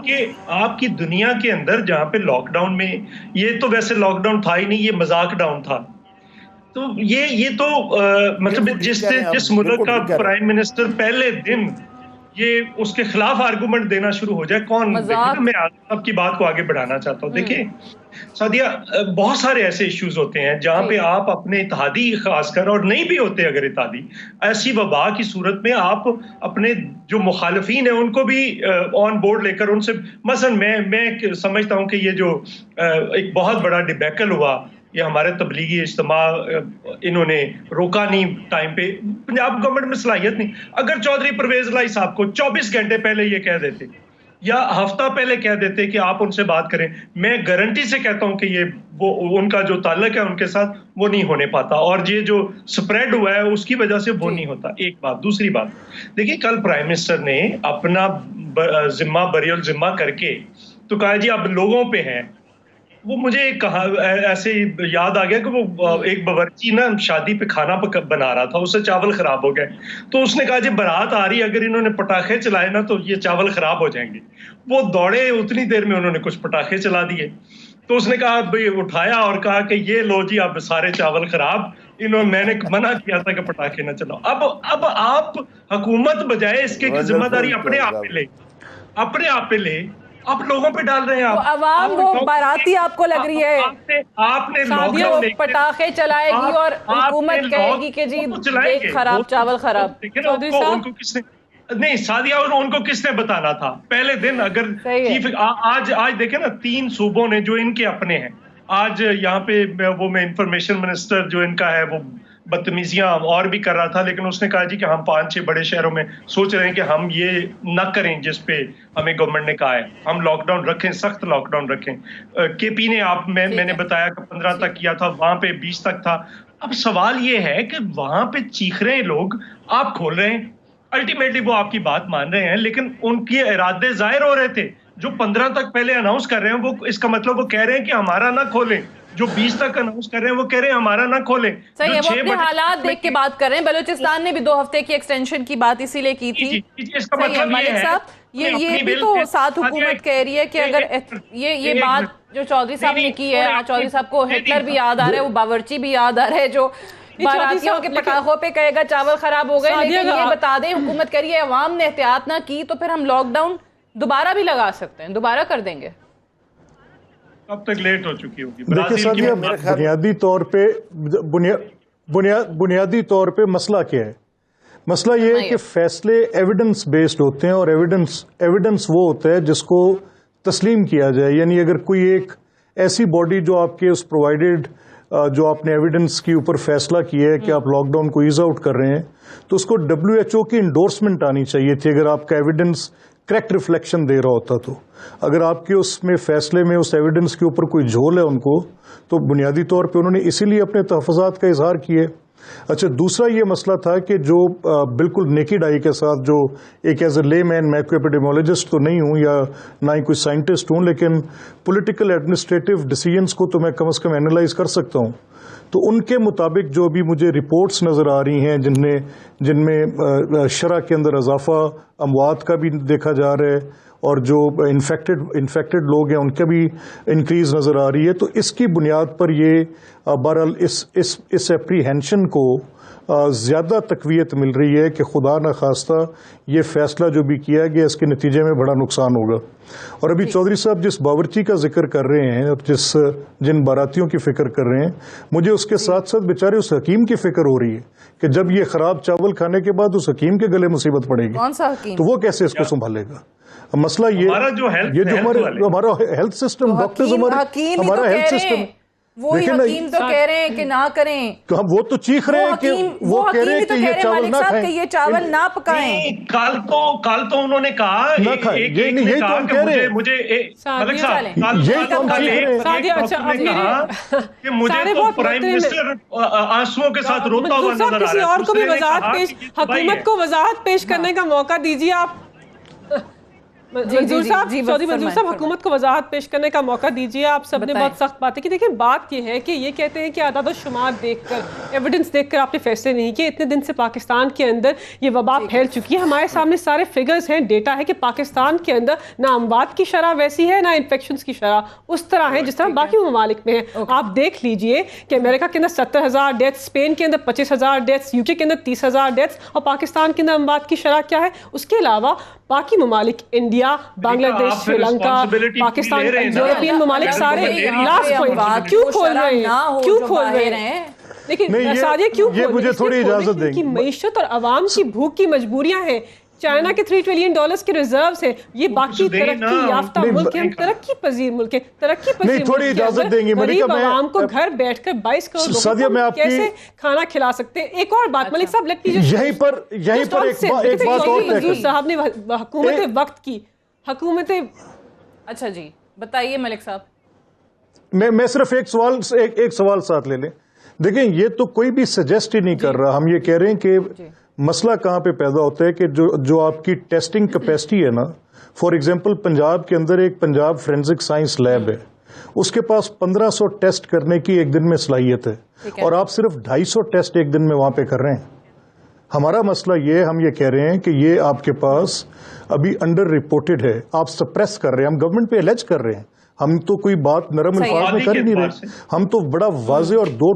کیا. آپ کی دنیا کے اندر جہاں پہ لاک ڈاؤن میں, یہ تو ویسے لاک ڈاؤن تھا ہی نہیں, یہ مذاق ڈاؤن تھا. تو یہ تو مطلب جس ملک کا پرائم منسٹر پہلے دن یہ اس کے خلاف آرگومنٹ دینا شروع ہو جائے, کون؟ میں آپ کی بات کو آگے بڑھانا چاہتا ہوں. دیکھیں سعدیہ, بہت سارے ایسے ایشوز ہوتے ہیں جہاں پہ آپ اپنے اتحادی خاص کر, اور نہیں بھی ہوتے اگر اتحادی, ایسی وبا کی صورت میں آپ اپنے جو مخالفین ہیں ان کو بھی آن بورڈ لے کر ان سے, مثلا میں سمجھتا ہوں کہ یہ جو ایک بہت بڑا ڈیبیکل ہوا یہ ہمارے تبلیغی اجتماع انہوں نے روکا نہیں ٹائم پہ. پنجاب گورنمنٹ میں صلاحیت نہیں. اگر چودھری پرویز الہی صاحب کو 24 گھنٹے پہلے یہ کہہ دیتے یا ہفتہ پہلے کہہ دیتے کہ آپ ان سے بات کریں, میں گارنٹی سے کہتا ہوں کہ یہ وہ ان کا جو تعلق ہے ان کے ساتھ وہ نہیں ہونے پاتا, اور یہ جو سپریڈ ہوا ہے اس کی وجہ سے وہ نہیں ہوتا. ایک بات. دوسری بات, دیکھیے کل پرائم منسٹر نے اپنا ذمہ بری الذمہ کر کے تو کہا جی اب لوگوں پہ ہے. وہ مجھے کہا ایسے یاد آ گیا کہ وہ ایک باورچی نا شادی پہ کھانا بنا رہا تھا, اس سے چاول خراب ہو گئے, تو اس نے کہا جی بارات آ رہی, اگر انہوں نے پٹاخے چلائے نا تو یہ چاول خراب ہو جائیں گے. وہ دوڑے, اتنی دیر میں انہوں نے کچھ پٹاخے چلا دیے. تو اس نے کہا بھائی اٹھایا اور کہا کہ یہ لو جی اب سارے چاول خراب, میں نے منع کیا تھا کہ پٹاخے نہ چلاؤ. اب آپ حکومت بجائے اس کے ذمہ داری اپنے آپ پہ لے, آپ لوگوں پہ ڈال رہے ہیں. آپ عوام وہ باراتی آپ کو لگ رہی ہے, آپ نے پٹاخے چلائے گی اور حکومت کہے گی کہ جی دیکھ خراب چاول خراب. ان کو کس نے نہیں سعدیہ, ان کو کس نے بتانا تھا پہلے دن؟ اگر آج دیکھیں نا 3 صوبوں نے جو ان کے اپنے ہیں, آج یہاں پہ وہ میں انفارمیشن منسٹر جو ان کا ہے وہ بدتمیزیاں اور بھی کر رہا تھا, لیکن اس نے کہا جی کہ ہم 5-6 بڑے شہروں میں سوچ رہے ہیں کہ ہم یہ نہ کریں جس پہ ہمیں گورنمنٹ نے کہا ہے, ہم لاک ڈاؤن رکھیں, سخت لاک ڈاؤن رکھیں. کے پی نے میں نے بتایا کہ 15 تک کیا تھا, وہاں پہ 20 تک تھا. اب سوال یہ ہے کہ وہاں پہ چیخ رہے ہیں لوگ, آپ کھول رہے ہیں, الٹیمیٹلی وہ آپ کی بات مان رہے ہیں, لیکن ان کے ارادے ظاہر ہو رہے تھے. جو 15 تک پہلے اناؤنس کر رہے ہیں وہ اس کا مطلب وہ کہہ رہے ہیں کہ ہمارا نہ کھولیں. جو 20 تک اناؤنس کر رہے ہیں وہ کہہ رہے ہیں ہمارا نہ کھولیں. صحیح ہے, وہ اپنے حالات دیکھ کے بات کر رہے ہیں. بلوچستان نے بھی 2 ہفتے کی ایکسٹینشن کی بات اسی لیے کی تھی. ملک صاحب یہ بھی تو ساتھ حکومت کہہ رہی ہے کہ اگر یہ بات جو چودھری صاحب نے کی ہے, چودھری صاحب کو ہٹلر بھی یاد آ رہا ہے, وہ باورچی بھی یاد آ رہا ہے جو باراتیوں کے پٹاخوں پہ کہے گا چاول خراب ہو گئے. لیکن یہ بتا دیں حکومت کہہ رہی ہے عوام نے احتیاط نہ کی تو پھر ہم لاک ڈاؤن دوبارہ بھی لگا سکتے ہیں, دوبارہ کر دیں گے. اب تک لیٹ ہو چکی ہوگی. بنیادی طور پہ مسئلہ کیا ہے؟ مسئلہ یہ ہے کہ فیصلے ایویڈنس بیسڈ ہوتے ہیں, اور ایویڈنس وہ ہوتا ہے جس کو تسلیم کیا جائے. یعنی اگر کوئی ایک ایسی باڈی جو آپ کے اس پرووائڈیڈ جو آپ نے ایویڈنس کے اوپر فیصلہ کیا ہے کہ آپ لاک ڈاؤن کو ایز آؤٹ کر رہے ہیں, تو اس کو WHO کی انڈورسمنٹ آنی چاہیے تھی اگر آپ کا ایویڈنس کریکٹ ریفلیکشن دے رہا ہوتا. تو اگر آپ کے اس میں فیصلے میں اس ایویڈنس کے اوپر کوئی جھول ہے ان کو, تو بنیادی طور پہ انہوں نے اسی لیے اپنے تحفظات کا اظہار کیے. اچھا, دوسرا یہ مسئلہ تھا کہ جو بالکل نیکڈ آئی کے ساتھ, جو ایک ایز اے لے مین, میں کوئی ایپیڈیمولوجسٹ تو نہیں ہوں یا نہ ہی کوئی سائنٹسٹ ہوں, لیکن پولیٹیکل ایڈمنسٹریٹو ڈیسیجنس کو تو میں کم از کم اینالائز کر سکتا ہوں. تو ان کے مطابق جو بھی مجھے رپورٹس نظر آ رہی ہیں جن میں شرح کے اندر اضافہ اموات کا بھی دیکھا جا رہا ہے, اور جو انفیکٹڈ لوگ ہیں ان کا بھی انکریز نظر آ رہی ہے, تو اس کی بنیاد پر یہ بہرحال اس اپریہینشن کو زیادہ تقویت مل رہی ہے کہ خدا نخواستہ یہ فیصلہ جو بھی کیا گیا اس کے نتیجے میں بڑا نقصان ہوگا. اور ابھی چودھری صاحب جس باورچی کا ذکر کر رہے ہیں اور جن باراتیوں کی فکر کر رہے ہیں, مجھے اس کے ساتھ ساتھ بیچارے اس حکیم کی فکر ہو رہی ہے کہ جب یہ خراب چاول کھانے کے بعد اس حکیم کے گلے مصیبت پڑے گی, کون سا حکیم؟ تو وہ کیسے اس کو سنبھالے گا؟ مسئلہ یہ جو ہمارا ہیلتھ سسٹم, ڈاکٹرز, ہمارا ہیلتھ سسٹم, وہی حکیم تو کہہ رہے ہیں کہ نہ کریں. وہ تو چیخ رہے ہیں کہ وہ کہہ رہے ہیں کہ یہ چاول نہ کھائیں, یہ چاول نہ پکائیں. کل تو انہوں نے کہا نہ کھائیں, یہی تو ہم کہہ رہے ہیں. مجھے یہی تو ہم چیخ رہے ہیں کہ مجھے تو پرائم منسٹر آنسوؤں کے ساتھ روتا ہوا نظر آ رہا ہے. کسی اور کو بھی حکومت کو وضاحت پیش کرنے کا موقع دیجیے. آپ منظور صاحب حکومت کو وضاحت پیش کرنے کا موقع دیجیے. آپ سب نے بہت سخت باتیں کی. دیکھیں بات یہ ہے کہ یہ کہتے ہیں کہ اعداد و شمار دیکھ کر, ایویڈنس دیکھ کر آپ نے فیصلے نہیں کیے. اتنے دن سے پاکستان کے اندر یہ وبا پھیل چکی ہے. ہمارے سامنے سارے فگرز ہیں, ڈیٹا ہے کہ پاکستان کے اندر نہ اموات کی شرح ویسی ہے, نہ انفیکشنز کی شرح اس طرح ہے جس طرح باقی ممالک میں ہے. آپ دیکھ لیجئے کہ امریکہ کے اندر 70,000 ڈیتھس, اسپین کے اندر 25,000 ڈیتھس, UK کے اندر 30,000 ڈیتھس, اور پاکستان کے اندر اموات کی شرح کیا ہے. اس کے علاوہ باقی ممالک, انڈیا, بنگلہ دیش, سری لنکا, پاکستان, یورپین ممالک سارے لاسٹ پوائنٹ کیوں کھول رہے ہیں. لیکن سادیہ کیوں کھول رہے ہیں؟ مجھے تھوڑی اجازت دیں. کی معیشت اور عوام کی بھوک کی مجبوریاں ہیں. چائنا کے $3 ٹریلین کے ریزروز ہیں. یہ باقی ترقی یافتہ ملک ہیں, ہم ترقی پذیر ملک ہیں, ترقی پذیر نہیں تھوڑی اجازت دیں گی غریب عوام کو گھر بیٹھ کر 22 کروڑ لوگوں کو کیسے کھانا کھلا سکتے ہیں. ایک اور بات ملک صاحب, لیٹ می جسٹ یہیں پر ایک بات اور منظور صاحب نے حکومت وقت کی حکومت. اچھا جی بتائیے ملک صاحب. میں صرف ایک سوال ساتھ لے لیں. دیکھیں یہ تو کوئی بھی سجیسٹ ہی نہیں کر رہا, ہم یہ کہہ رہے ہیں کہ مسئلہ کہاں پہ پیدا ہوتا ہے کہ جو آپ کی ٹیسٹنگ کیپیسٹی ہے نا, فار ایگزامپل پنجاب کے اندر ایک پنجاب فورینزک سائنس لیب ہے, اس کے پاس 1500 ٹیسٹ کرنے کی ایک دن میں صلاحیت ہے, اور آپ صرف 250 ٹیسٹ ایک دن میں وہاں پہ کر رہے ہیں. ہمارا مسئلہ یہ, ہم یہ کہہ رہے ہیں کہ یہ آپ کے پاس ابھی انڈر رپورٹڈ ہے, آپ سپریس کر رہے ہیں, ہم گورنمنٹ پہ الیج کر رہے ہیں. ہم تو کوئی بات نرم الفاظ میں کر ہی نہیں رہے, ہم تو بڑا واضح اور دو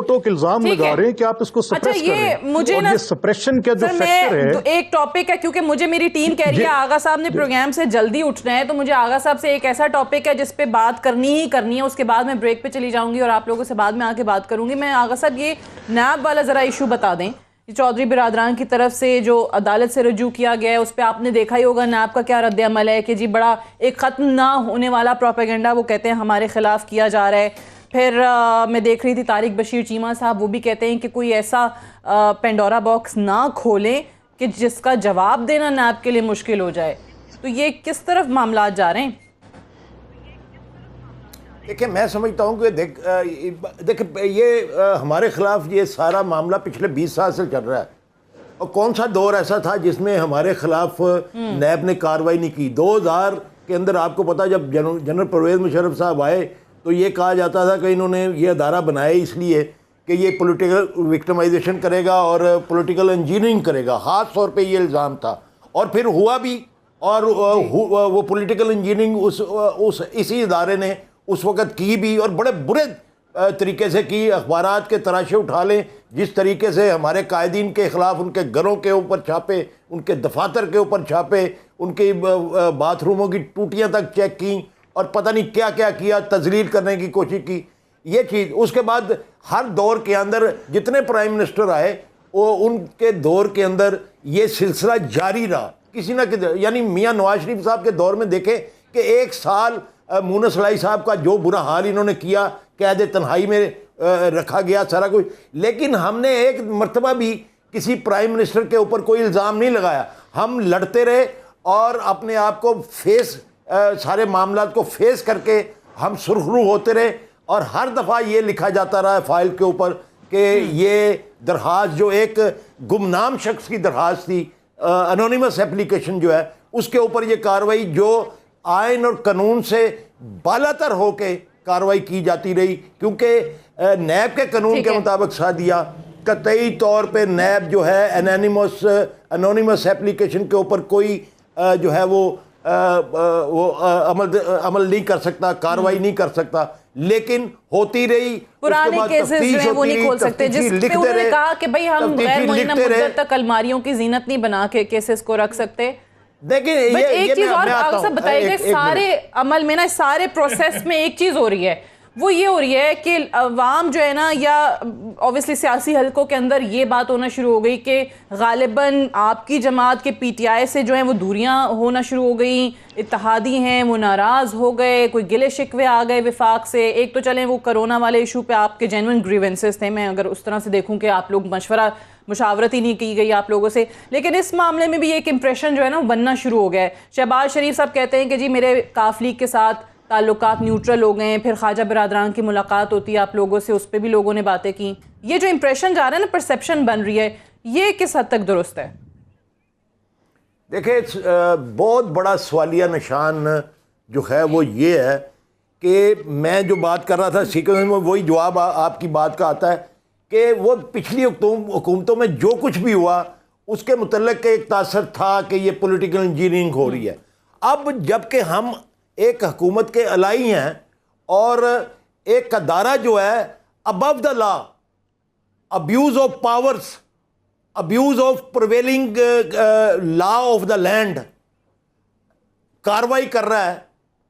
ٹوک الزام لگا رہے ہیں کہ آپ اس کو سپریس کر رہے ہیں. اور یہ سپریشن کا جو فیکٹر ہے, ایک ٹاپک ہے, کیونکہ مجھے میری ٹیم کہہ رہی ہے آغا صاحب نے پروگرام سے جلدی اٹھنا ہے, تو مجھے آغا صاحب سے ایک ایسا ٹاپک ہے جس پہ بات کرنی ہی کرنی ہے. اس کے بعد میں بریک پہ چلی جاؤں گی اور آپ لوگوں سے بعد میں آ کے بات کروں گی. میں آغا صاحب یہ نیب والا ذرا ایشو بتا دیں. چودھری برادران کی طرف سے جو عدالت سے رجوع کیا گیا ہے, اس پہ آپ نے دیکھا ہی ہوگا نیب کا کیا رد عمل ہے کہ جی بڑا ایک ختم نہ ہونے والا پروپیگنڈا وہ کہتے ہیں ہمارے خلاف کیا جا رہا ہے. پھر میں دیکھ رہی تھی طارق بشیر چیمہ صاحب, وہ بھی کہتے ہیں کہ کوئی ایسا پینڈورا باکس نہ کھولیں کہ جس کا جواب دینا نیب کے لیے مشکل ہو جائے. تو یہ کس طرف معاملات جا رہے ہیں؟ دیکھیں میں سمجھتا ہوں کہ دیکھیں یہ ہمارے خلاف یہ سارا معاملہ پچھلے 20 سال سے چل رہا ہے, اور کون سا دور ایسا تھا جس میں ہمارے خلاف نیب نے کارروائی نہیں کی. 2000 کے اندر آپ کو پتا جب جنرل پرویز مشرف صاحب آئے تو یہ کہا جاتا تھا کہ انہوں نے یہ ادارہ بنایا اس لیے کہ یہ پولیٹیکل وکٹمائزیشن کرے گا اور پولیٹیکل انجینئرنگ کرے گا, خاص طور پہ یہ الزام تھا. اور پھر ہوا بھی, اور وہ پولیٹیکل انجینئرنگ اسی ادارے نے اس وقت کی بھی, اور بڑے برے طریقے سے کی. اخبارات کے تراشے اٹھا لیں, جس طریقے سے ہمارے قائدین کے خلاف ان کے گھروں کے اوپر چھاپے, ان کے دفاتر کے اوپر چھاپے, ان کی باتھ روموں کی ٹوٹیاں تک چیک کیں, اور پتہ نہیں کیا کیا کیا, تذلیل کرنے کی کوشش کی. یہ چیز اس کے بعد ہر دور کے اندر جتنے پرائم منسٹر آئے وہ ان کے دور کے اندر یہ سلسلہ جاری رہا. کسی نہ کسی, یعنی میاں نواز شریف صاحب کے دور میں دیکھیں کہ 1 سال مونس لائی صاحب کا جو برا حال انہوں نے کیا, قید تنہائی میں رکھا گیا سارا کچھ, لیکن ہم نے ایک مرتبہ بھی کسی پرائم منسٹر کے اوپر کوئی الزام نہیں لگایا. ہم لڑتے رہے اور اپنے آپ کو سارے معاملات کو فیس کر کے ہم سرخرو ہوتے رہے, اور ہر دفعہ یہ لکھا جاتا رہا ہے فائل کے اوپر کہ یہ درخواست جو ایک گمنام شخص کی درخواست تھی, انونیمس اپلیکیشن جو ہے, اس کے اوپر یہ کارروائی جو آئین اور قانون سے بالاتر ہو کے کارروائی کی جاتی رہی. کیونکہ نیب کے قانون کے مطابق سادیہ قطعی طور پہ نیب جو ہے انونیمس اپلیکیشن کے اوپر کوئی جو ہے وہ عمل نہیں کر سکتا, کارروائی نہیں کر سکتا. لیکن ہوتی رہی, پرانے کیسز جو ہیں وہ نہیں کھول سکتے, جس پہ انہوں نے کہا کہ بھئی ہم غیر معینہ مدت تک الماریوں کی زینت نہیں بنا کے کیسز کو رکھ سکتے. دیکھیں ایک چیز اور آپ سب بتائیے گا, سارے عمل میں نا, سارے پروسیس میں ایک چیز ہو رہی ہے, وہ یہ ہو رہی ہے کہ عوام جو ہے نا, یا اوبیسلی سیاسی حلقوں کے اندر یہ بات ہونا شروع ہو گئی کہ غالباً آپ کی جماعت کے پی ٹی آئی سے جو ہیں وہ دوریاں ہونا شروع ہو گئیں, اتحادی ہیں وہ ناراض ہو گئے, کوئی گلے شکوے آ گئے وفاق سے. ایک تو چلیں وہ کرونا والے ایشو پہ آپ کے جینوئن گریونسز تھے, میں اگر اس طرح سے دیکھوں کہ آپ لوگ مشاورت ہی نہیں کی گئی آپ لوگوں سے, لیکن اس معاملے میں بھی ایک امپریشن جو ہے نا وہ بننا شروع ہو گیا ہے. شہباز شریف صاحب کہتے ہیں کہ جی میرے کاف لیگ کے ساتھ تعلقات نیوٹرل ہو گئے ہیں, پھر خواجہ برادران کی ملاقات ہوتی ہے آپ لوگوں سے, اس پہ بھی لوگوں نے باتیں کی. یہ جو امپریشن جا رہا ہے نا, پرسیپشن بن رہی ہے, یہ کس حد تک درست ہے؟ دیکھیں بہت بڑا سوالیہ نشان جو ہے وہ یہ ہے کہ میں جو بات کر رہا تھا سیکوینس میں وہی جواب آپ کی بات کا آتا ہے کہ وہ پچھلی حکومتوں میں جو کچھ بھی ہوا اس کے متعلق ایک تاثر تھا کہ یہ پولیٹیکل انجینئرنگ ہو رہی ہے. اب جب کہ ہم ایک حکومت کے الائی ہیں اور ایک ادارہ جو ہے above the law, abuse of powers, abuse of prevailing law of the land کاروائی کر رہا ہے,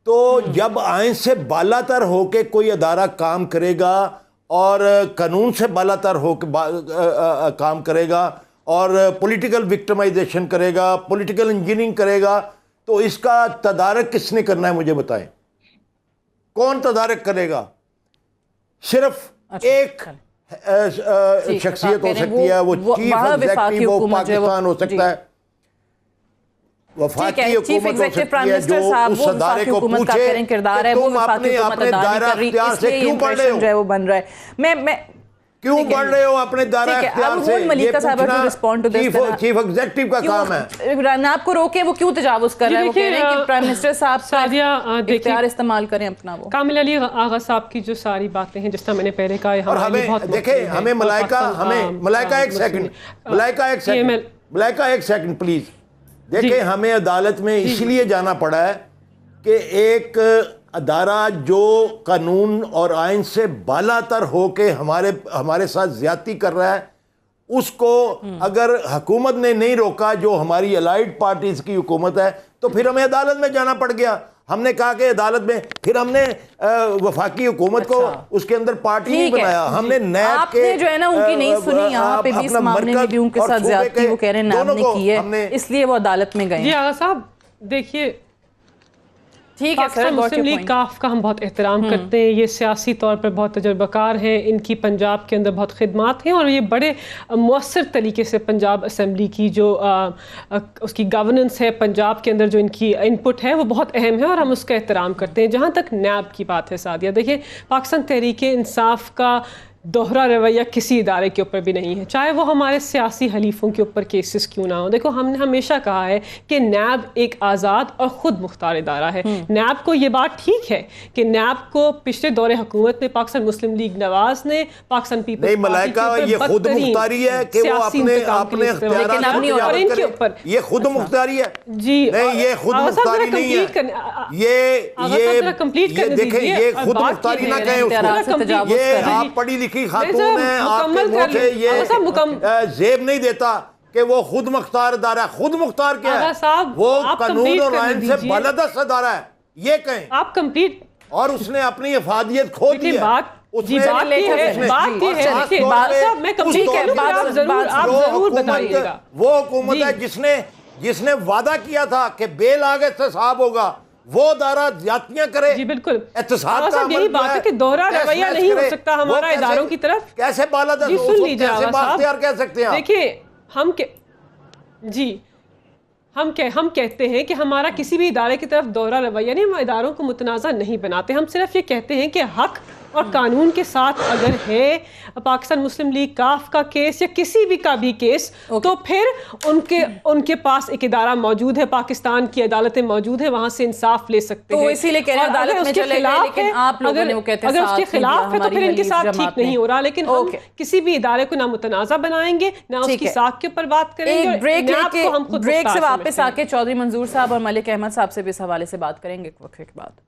تو جب آئین سے بالاتر ہو کے کوئی ادارہ کام کرے گا اور قانون سے بالاتر ہو کے کام کرے گا اور پولیٹیکل وکٹمائزیشن کرے گا, پولیٹیکل انجینئرنگ کرے گا, تو اس کا تدارک کس نے کرنا ہے مجھے بتائیں, کون تدارک کرے گا؟ صرف ایک شخصیت ہو سکتی ہے, وہ چیف ایگزیکٹو وہ پاکستان ہو سکتا ہے, وفاقی حکومت ہو سکتی ہے جو اس ادارے کو پوچھے کہ تم اپنے دائرہ اختیار سے کیوں بڑھ رہے ہو, بن رہا ہے. کیوں بڑھ رہے ہو اپنے دائرہ اختیار سے, یہ پوچھنا چیف ایگزیکٹو کا کام ہے. نیب کو روکیں, وہ کیوں تجاوز کر رہے ہیں؟ وہ کہہ رہے ہیں کہ پرائم منسٹر صاحب اختیار استعمال کریں اپنا. وہ کامل علی آغا صاحب کی جو ساری باتیں ہیں جس طرح میں نے پہلے کہا, اور ہمیں دیکھیں, ہمیں ملائکہ ایک سیکنڈ پلیز دیکھیں, ہمیں عدالت میں اس لیے جانا پڑا ہے کہ ایک ادارہ جو قانون اور آئین سے بالا تر ہو کے ہمارے ساتھ زیادتی کر رہا ہے, اس کو اگر حکومت نے نہیں روکا, جو ہماری الائیڈ پارٹیز کی حکومت ہے, تو پھر ہمیں عدالت میں جانا پڑ گیا. ہم نے کہا کہ عدالت میں, پھر ہم نے وفاقی حکومت کو اس کے اندر پارٹی نہیں بنایا, ہم نے نیب کے جو ہے نا ان کی نہیں سنی, یہاں پہ بھی اس معاملے میں بھی ان کے ساتھ زیادتی وہ کہہ رہے ہیں نیب نے کی ہے, اس لیے وہ عدالت میں گئے. جی آغا صاحب دیکھیے, پاکستان مسلم لیگ کاف کا ہم بہت احترام کرتے ہیں, یہ سیاسی طور پر بہت تجربہ کار ہیں, ان کی پنجاب کے اندر بہت خدمات ہیں, اور یہ بڑے مؤثر طریقے سے پنجاب اسمبلی کی جو اس کی گورننس ہے پنجاب کے اندر, جو ان کی انپٹ ہے وہ بہت اہم ہے اور ہم اس کا احترام کرتے ہیں. جہاں تک نیب کی بات ہے سعدیہ, دیکھیں پاکستان تحریک انصاف کا دوہرا رویہ کسی ادارے کے اوپر بھی نہیں ہے, چاہے وہ ہمارے سیاسی حلیفوں کے اوپر کیسز کیوں نہ ہوں. دیکھو ہم نے ہمیشہ کہا ہے کہ نیب ایک آزاد اور خود مختار ادارہ ہے. نیب کو یہ بات ٹھیک ہے کہ نیب کو پچھلے دور حکومت میں پاکستان مسلم لیگ نواز نے پاکستان پیپلز پارٹی کے اوپر یہ خود مختاری ہے کہ وہ اپنے اختیارات کے اوپر, یہ خود مختاری ہے. جی نہیں, یہ خود مختاری نہیں ہے, یہ دیکھیں, یہ خود مختاری نہ کہیں اس کو, یہ آپ پڑھی لکھی خاتون ہیں, آپ کے منہ سے یہ زیب نہیں دیتا کہ وہ خود مختار ادارہ ہے. خود مختار کیا ہے؟ وہ قانون اور آئین سے بالادست ادارہ ہے, یہ کہیں آپ کمپلیٹ. اور اس نے اپنی افادیت کھو دی ہے. وہ حکومت ہے جس نے وعدہ کیا تھا کہ بیل آگے احتساب ہوگا, وہ ادارہ زیادتیاں کرے. جی بالکل, احتساب کا یہی بات ہے کہ دوہرا رویہ نہیں ہو سکتا ہمارا اداروں کی طرف. کیسے بالادست, سن لیجیے کیسے بااختیار کہہ سکتے ہیں؟ دیکھیے ہم کہتے ہیں کہ ہمارا کسی بھی ادارے کی طرف دوہرا رویہ نہیں, ہم اداروں کو متنازع نہیں بناتے. ہم صرف یہ کہتے ہیں کہ حق اور قانون کے ساتھ اگر ہے پاکستان مسلم لیگ کاف کا کیس یا کسی بھی کا بھی کیس, تو پھر ان کے پاس ایک ادارہ موجود ہے, پاکستان کی عدالتیں موجود ہیں, وہاں سے انصاف لے سکتے ہیں. تو اسی لیے کہہ رہے ہیں عدالت میں چلے گئے, لیکن آپ لوگوں نے وہ کہتے ہیں اگر اس کے خلاف ہے تو پھر ان کے ساتھ ٹھیک نہیں ہو رہا. لیکن ہم کسی بھی ادارے کو نہ متنازع بنائیں گے, نہ اس کی ساکھ کے اوپر بات کریں گے. بریک سے واپس آ کے چودھری منظور صاحب اور ملک احمد صاحب سے بھی اس حوالے سے بات کریں گے ایک وقت کے بعد.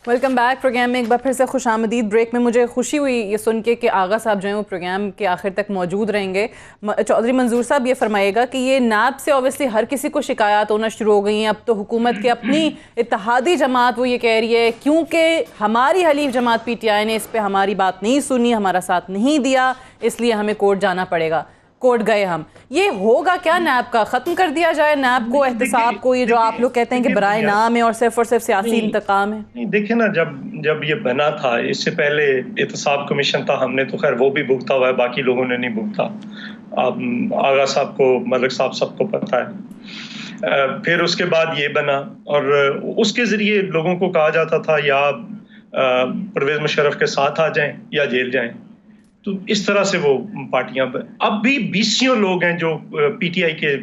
Welcome back. پروگرام میں ایک بار پھر سے خوش آمدید. بریک میں مجھے خوشی ہوئی یہ سن کے کہ آغا صاحب جو ہیں وہ پروگرام کے آخر تک موجود رہیں گے. چودھری منظور صاحب یہ فرمائے گا کہ یہ نیب سے اوبیسلی ہر کسی کو شکایات ہونا شروع ہو گئی ہیں. اب تو حکومت کے اپنی اتحادی جماعت وہ یہ کہہ رہی ہے کیونکہ ہماری حلیف جماعت پی ٹی آئی نے اس پہ ہماری بات نہیں سنی, ہمارا ساتھ نہیں دیا, اس لیے ہمیں کورٹ جانا پڑے گا. کورٹ گئے ہم. یہ ہوگا کیا نیب کا؟ ختم کر دیا جائے نیب کو, احتساب کو, یہ جو آپ لوگ کہتے ہیں کہ برائے نام ہے اور صرف سیاسی انتقام ہے؟ دیکھیں نا, جب یہ بنا تھا, اس سے پہلے احتساب کمیشن تھا, ہم نے تو خیر وہ بھی بھگتا ہوا ہے, باقی لوگوں نے نہیں بھگتا. آغا صاحب کو, ملک صاحب سب کو پتہ ہے. پھر اس کے بعد یہ بنا اور اس کے ذریعے لوگوں کو کہا جاتا تھا یا پرویز مشرف کے ساتھ آ جائیں یا جیل جائیں. تو اس طرح سے وہ پارٹیاں, اب بھی 20 لوگ ہیں جو پی ٹی آئی کے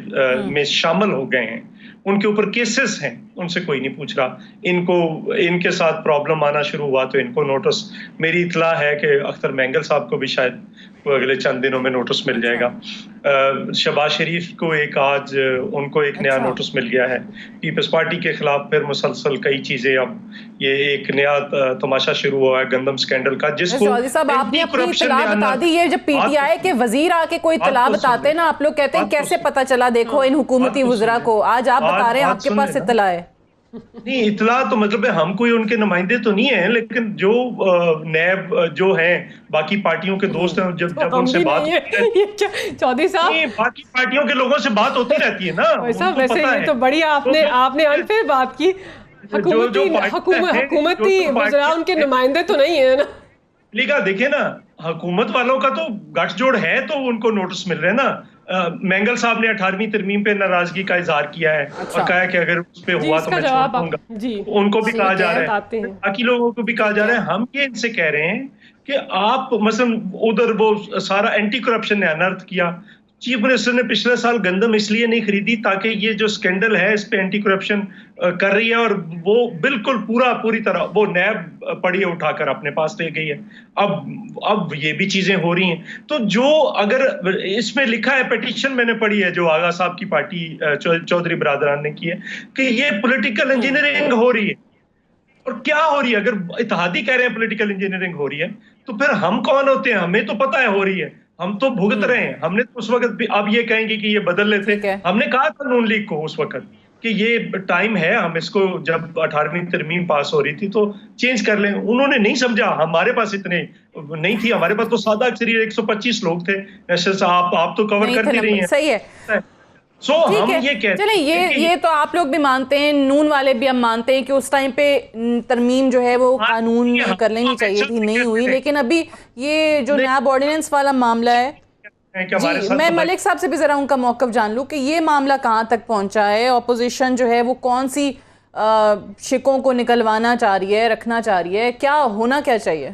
میں شامل ہو گئے ہیں. ان کے اوپر کیسز ہیں ان سے کوئی نہیں پوچھ رہا. ان کے ساتھ پرابلم آنا شروع ہوا تو ان کو نوٹس, میری اطلاع ہے کہ اختر مینگل صاحب کو بھی شاید اگلے چند دنوں میں نوٹس مل جائے گا. شہباز شریف کو آج ان کو ایک نیا نوٹس مل گیا ہے. پیپلز پارٹی کے خلاف پھر مسلسل کئی چیزیں, اب یہ ایک نیا تماشا شروع ہوا ہے گندم سکینڈل کا, جس کو صاحب آپ نے اپنی اطلاع بتا دی. یہ جب پی ٹی آئی کے وزیر آ کے کوئی اطلاع بتاتے ہیں نا, آپ لوگ کہتے ہیں کیسے پتہ چلا, دیکھو ان حکومتی وزراء کو, آج آپ بتا رہے ہیں آپ کے پاس اطلاع ہے. نہیں, اطلاع تو مطلب ہے ہم کوئی ان کے نمائندے تو نہیں ہیں, لیکن جو نیب جو ہیں باقی پارٹیوں کے دوست ہیں, جب ان سے بات چودھری صاحب باقی پارٹیوں کے لوگوں سے بات ہوتی رہتی ہے نا. ویسے یہ تو بڑی آپ نے انفیئر بات کی. حکومتی وزراء ان کے نمائندے تو نہیں ہیں نا. لیکن دیکھیں نا, حکومت والوں کا تو گٹھ جوڑ ہے, تو ان کو نوٹس مل رہے ہیں نا. مینگل صاحب نے 18ویں ترمیم پہ ناراضگی کا اظہار کیا ہے اور کہا ہے کہ اگر اس پہ ہوا تو میں چھوڑ دوں گا. ان کو بھی کہا جا رہا ہے, باقی لوگوں کو بھی کہا جا رہا ہے. ہم یہ ان سے کہہ رہے ہیں کہ آپ مثلا ادھر وہ سارا اینٹی کرپشن نے انرتھ کیا. چیف منسٹر نے پچھلے سال گندم اس لیے نہیں خریدی تاکہ یہ جو سکینڈل ہے اس پہ اینٹی کرپشن کر رہی ہے, اور وہ بالکل پوری طرح وہ نیب پڑی اٹھا کر اپنے پاس لے گئی ہے. اب یہ بھی چیزیں ہو رہی ہیں. تو جو اگر اس میں لکھا ہے, پیٹیشن میں نے پڑھی ہے جو آغا صاحب کی پارٹی چودھری برادران نے کی ہے, کہ یہ پولیٹیکل انجینئرنگ ہو رہی ہے. اور کیا ہو رہی ہے؟ اگر اتحادی کہہ رہے ہیں پولیٹیکل انجینئرنگ ہو رہی ہے, تو پھر ہم کون ہوتے ہیں؟ ہمیں تو پتہ ہے ہو رہی ہے, ہم تو بھگت رہے ہیں. ہم نے اس وقت بھی, اب یہ کہیں گے کہ یہ بدل لیتے, ہم نے کہا تھا نون لیگ کو اس وقت کہ یہ ٹائم ہے, ہم اس کو جب 18ویں ترمیم پاس ہو رہی تھی تو چینج کر لیں. انہوں نے نہیں سمجھا, ہمارے پاس اتنے نہیں تھی, ہمارے پاس تو سادہ اکثریت 125 لوگ تھے. آپ تو کور کرتی رہی ہیں. صحیح ہے. ہم یہ کہتے ہیں, یہ تو آپ لوگ بھی مانتے ہیں, نون والے بھی ہم مانتے ہیں کہ اس ٹائم پہ ترمیم جو ہے وہ قانون کر لینی چاہیے تھی, نہیں ہوئی. لیکن ابھی یہ جو نیب آرڈیننس والا معاملہ ہے, جی میں ملک صاحب سے بھی ذرا ان کا موقف جان لوں کہ یہ معاملہ کہاں تک پہنچا ہے, اپوزیشن جو ہے وہ کون سی شکوں کو نکلوانا چاہ رہی ہے, رکھنا چاہ رہی ہے, کیا ہونا کیا چاہیے؟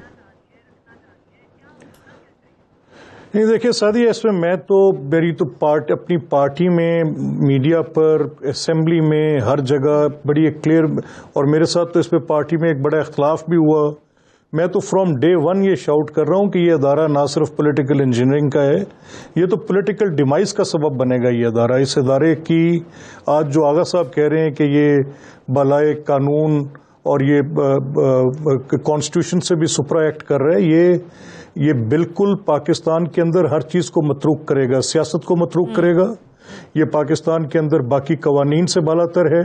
نہیں دیکھیں سعدیہ, اس میں تو میری تو اپنی پارٹی میں, میڈیا پر, اسمبلی میں, ہر جگہ بڑی ایک کلیئر, اور میرے ساتھ تو اس پہ پارٹی میں ایک بڑا اختلاف بھی ہوا. میں تو فرام ڈے ون یہ شاؤٹ کر رہا ہوں کہ یہ ادارہ نہ صرف پولیٹیکل انجینئرنگ کا ہے, یہ تو پولیٹیکل ڈیمائز کا سبب بنے گا. یہ ادارہ, اس ادارے کی آج جو آغا صاحب کہہ رہے ہیں کہ یہ بالائے قانون اور یہ کانسٹیٹیوشن سے بھی سپرا ایکٹ کر رہا ہے, یہ بالکل پاکستان کے اندر ہر چیز کو متروک کرے گا, سیاست کو متروک کرے گا. یہ پاکستان کے اندر باقی قوانین سے بالا تر ہے,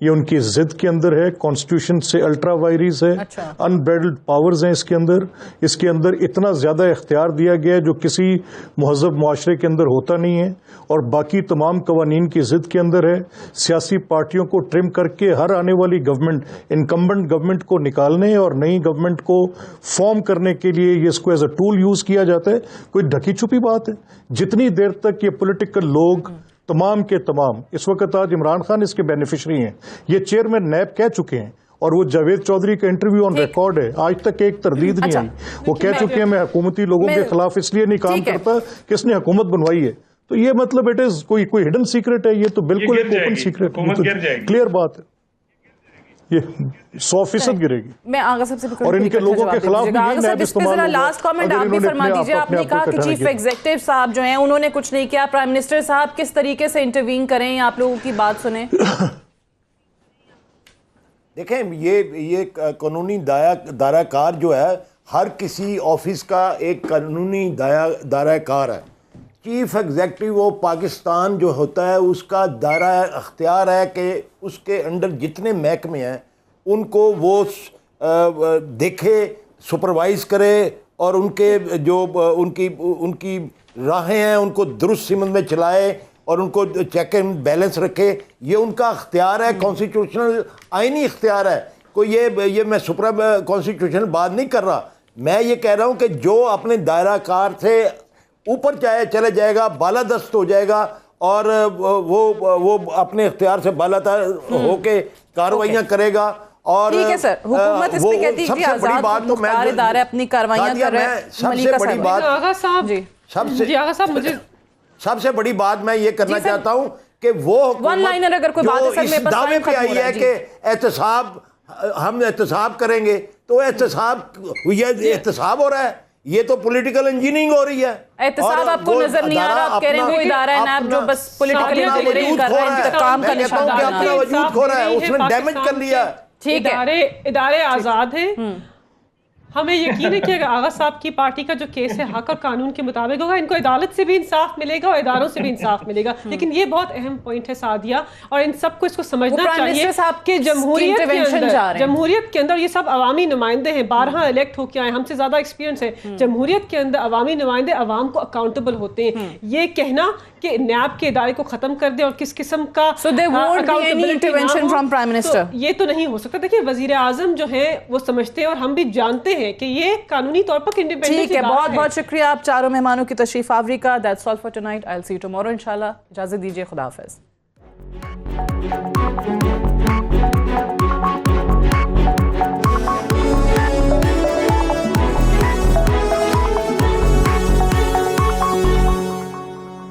یہ ان کی ضد کے اندر ہے, کانسٹیٹیوشن سے الٹرا وائریز ہے, انبریڈلڈ پاورز ہیں اس کے اندر اتنا زیادہ اختیار دیا گیا ہے جو کسی مہذب معاشرے کے اندر ہوتا نہیں ہے, اور باقی تمام قوانین کی ضد کے اندر ہے. سیاسی پارٹیوں کو ٹرم کر کے ہر آنے والی گورنمنٹ, انکمبنٹ گورنمنٹ کو نکالنے اور نئی گورنمنٹ کو فارم کرنے کے لیے یہ اس کو ایز اے ٹول یوز کیا جاتا ہے. کوئی ڈھکی چھپی بات ہے؟ جتنی دیر تک یہ پولیٹیکل لوگ تمام کے تمام, اس وقت آج عمران خان اس کے بینیفیشری ہیں, یہ چیئرمین نیب کہہ چکے ہیں, اور وہ جاوید چودھری کا انٹرویو آن ریکارڈ ہے, آج تک ایک تردید نہیں آئی. وہ کہہ چکے ہیں میں حکومتی لوگوں کے خلاف اس لیے نہیں کام کرتا کہ اس نے حکومت بنوائی ہے. تو یہ مطلب اٹ از کوئی ہڈن سیکرٹ ہے, یہ تو بالکل ایک اوپن سیکرٹ, کلیئر بات ہے, یہ 100% گرے گی. میں آغا صاحب سے بھی اور ان کے لوگوں کے خلاف بھی آغا صاحب اس پہ ذرا لاسٹ کامنٹ آپ بھی فرما دیجئے. آپ نے کہا کہ چیف ایگزیکٹو صاحب جو ہیں انہوں نے کچھ نہیں کیا, پرائم منسٹر صاحب کس طریقے سے انٹروین کریں, آپ لوگوں کی بات سنیں. دیکھیں یہ قانونی دائرہ کار جو ہے, ہر کسی آفس کا ایک قانونی دائرہ کار ہے. چیف ایگزیکٹو وہ پاکستان جو ہوتا ہے اس کا دائرہ اختیار ہے کہ اس کے انڈر جتنے محکمے ہیں ان کو وہ دیکھے, سپروائز کرے, اور ان کے جو ان کی راہیں ہیں ان کو درست سمت میں چلائے, اور ان کو چیک اینڈ بیلنس رکھے. یہ ان کا اختیار ہے, کانسٹیٹیوشنل آئینی اختیار ہے. کوئی یہ میں سپرا کانسٹیٹیوشنل بات نہیں کر رہا, میں یہ کہہ رہا ہوں کہ جو اپنے دائرہ کار سے اوپر چلے جائے گا, بالادست ہو جائے گا, اور وہ اپنے اختیار سے بالاتر ہو کے کارروائیاں کرے گا. اور ٹھیک ہے سر, حکومت اس پہ کہتی ہے کہ آزاد مختار ادارہ اپنی کاروائیاں کر رہے ہیں. سب سے بڑی بات میں یہ کرنا چاہتا ہوں کہ وہ ون لائنر اگر کوئی بات ہے سر، جو میرے اس پاس دعوے ٹائم پہ ختم ہو آئی رہا ہے کہ احتساب، ہم احتساب کریں گے، تو احتساب ہو رہا ہے، یہ تو پولیٹیکل انجینئرنگ ہو رہی ہے. احتساب آپ کو نظر نہیں آ رہا، آپ کہہ رہے ہیں وہ ادارہ ہے نیب جو بس پولیٹیکل انجینئرنگ کر رہا ہے، انتقام کا نشانہ بنا رہا ہے. اپنا وجود کھو رہا ہے، اس نے ڈیمیج کر لیا. ٹھیک ہے، ادارے آزاد ہیں. ہمیں یقین ہے کہ اگر آغا صاحب کی پارٹی کا جو کیس ہے حق اور قانون کے مطابق ہوگا، ان کو عدالت سے بھی انصاف ملے گا اور اداروں سے بھی انصاف ملے گا. لیکن یہ بہت اہم پوائنٹ ہے سعدیہ، اور ان سب کو اس کو سمجھنا چاہیے کہ جمہوریت کے اندر یہ سب عوامی نمائندے ہیں، 12 الیکٹ ہو کے آئے، ہم سے زیادہ ایکسپیرینس ہے. جمہوریت کے اندر عوامی نمائندے عوام کو اکاؤنٹیبل ہوتے ہیں. یہ کہنا کہ نیب کے ادارے کو ختم کر دے اور کس قسم کا یہ تو نہیں ہو سکتا. دیکھیے وزیر اعظم جو ہیں وہ سمجھتے ہیں اور ہم بھی جانتے ہیں کہ یہ قانونی طور پر انڈیپینڈنٹ. ٹھیک ہے، بہت بہت شکریہ آپ چاروں مہمانوں کی تشریف آوری کا. That's all for tonight. I'll see you tomorrow انشاءاللہ. اجازت دیجیے، خدا حافظ.